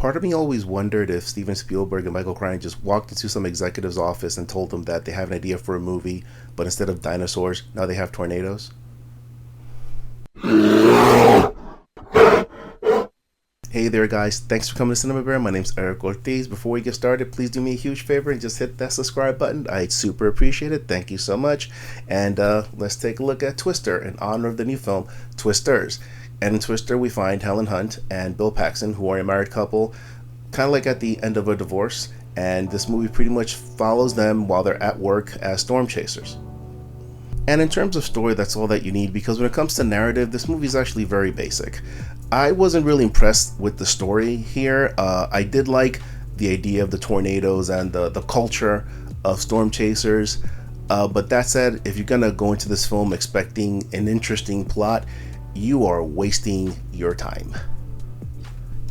part of me always wondered if Steven Spielberg and Michael Crichton just walked into some executive's office and told them that they have an idea for a movie, but instead of dinosaurs, now they have tornadoes. Hey there guys, thanks for coming to Cinema Bear. My name's Eric Ortiz. Before we get started, please do me a huge favor and just hit that subscribe button. I'd super appreciate it. Thank you so much. And let's take a look at Twister in honor of the new film, Twisters. And in Twister, we find Helen Hunt and Bill Paxton, who are a married couple, kind of like at the end of a divorce. And this movie pretty much follows them while they're at work as storm chasers. And in terms of story, that's all that you need, because when it comes to narrative, this movie is actually very basic. I wasn't really impressed with the story here. I did like the idea of the tornadoes and the culture of storm chasers. But that said, if you're gonna go into this film expecting an interesting plot, you are wasting your time.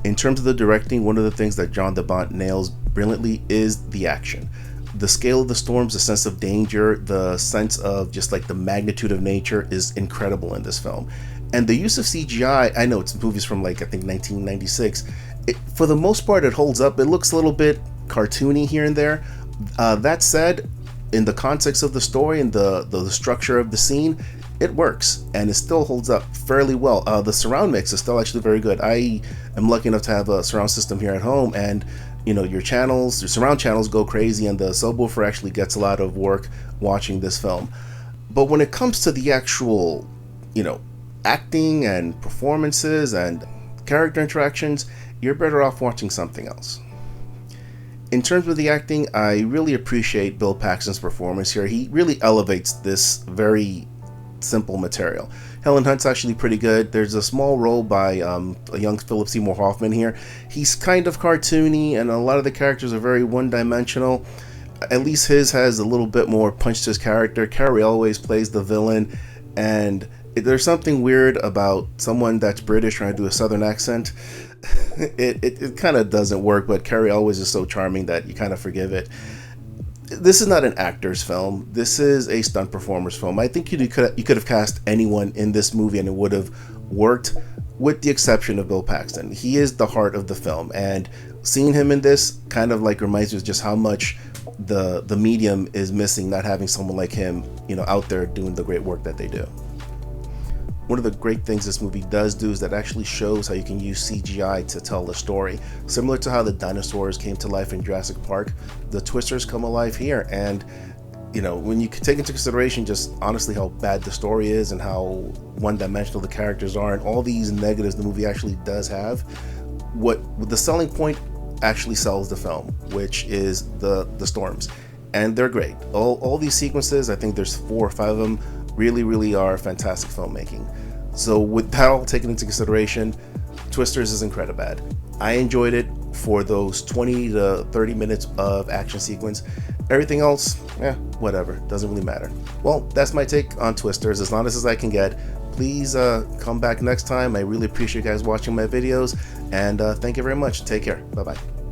In terms of the directing, one of the things that Jan de Bont nails brilliantly is the action. The scale of the storms, the sense of danger, the sense of just like the magnitude of nature is incredible in this film. And the use of CGI, I know it's movies from like, I think 1996, for the most part it holds up. It looks a little bit cartoony here and there. That said, in the context of the story and the structure of the scene, it works and it still holds up fairly well. The surround mix is still actually very good. I am lucky enough to have a surround system here at home, and you know, your surround channels go crazy, and the subwoofer actually gets a lot of work watching this film. But when it comes to the actual, acting and performances and character interactions, you're better off watching something else. In terms of the acting, I really appreciate Bill Paxton's performance here. He really elevates this very simple material. Helen Hunt's actually pretty good. There's a small role by a young Philip Seymour Hoffman here. He's kind of cartoony, and a lot of the characters are very one-dimensional. At least his has a little bit more punch to his character. Cary Elwes plays the villain, and there's something weird about someone that's British trying to do a southern accent. It kind of doesn't work, but Cary Elwes is so charming that you kind of forgive it. This is not an actor's film. This is a stunt performer's film. I think you could have cast anyone in this movie and it would have worked, with the exception of Bill Paxton. He is the heart of the film, and seeing him in this kind of like reminds me of just how much the medium is missing, not having someone like him, out there doing the great work that they do. One of the great things this movie does do is that it actually shows how you can use CGI to tell a story. Similar to how the dinosaurs came to life in Jurassic Park, the Twisters come alive here. And, when you take into consideration just honestly how bad the story is and how one-dimensional the characters are and all these negatives the movie actually does have, what the selling point actually sells the film, which is the storms. And they're great. All these sequences, I think there's 4 or 5 of them, really are fantastic filmmaking. So with that all taken into consideration, Twisters isn't incredibly bad. I enjoyed it for those 20 to 30 minutes of action sequence. Everything else, whatever, doesn't really matter. Well, that's my take on Twisters, as honest as I can get. Please come back next time. I really appreciate you guys watching my videos, and thank you very much. Take care. Bye-bye.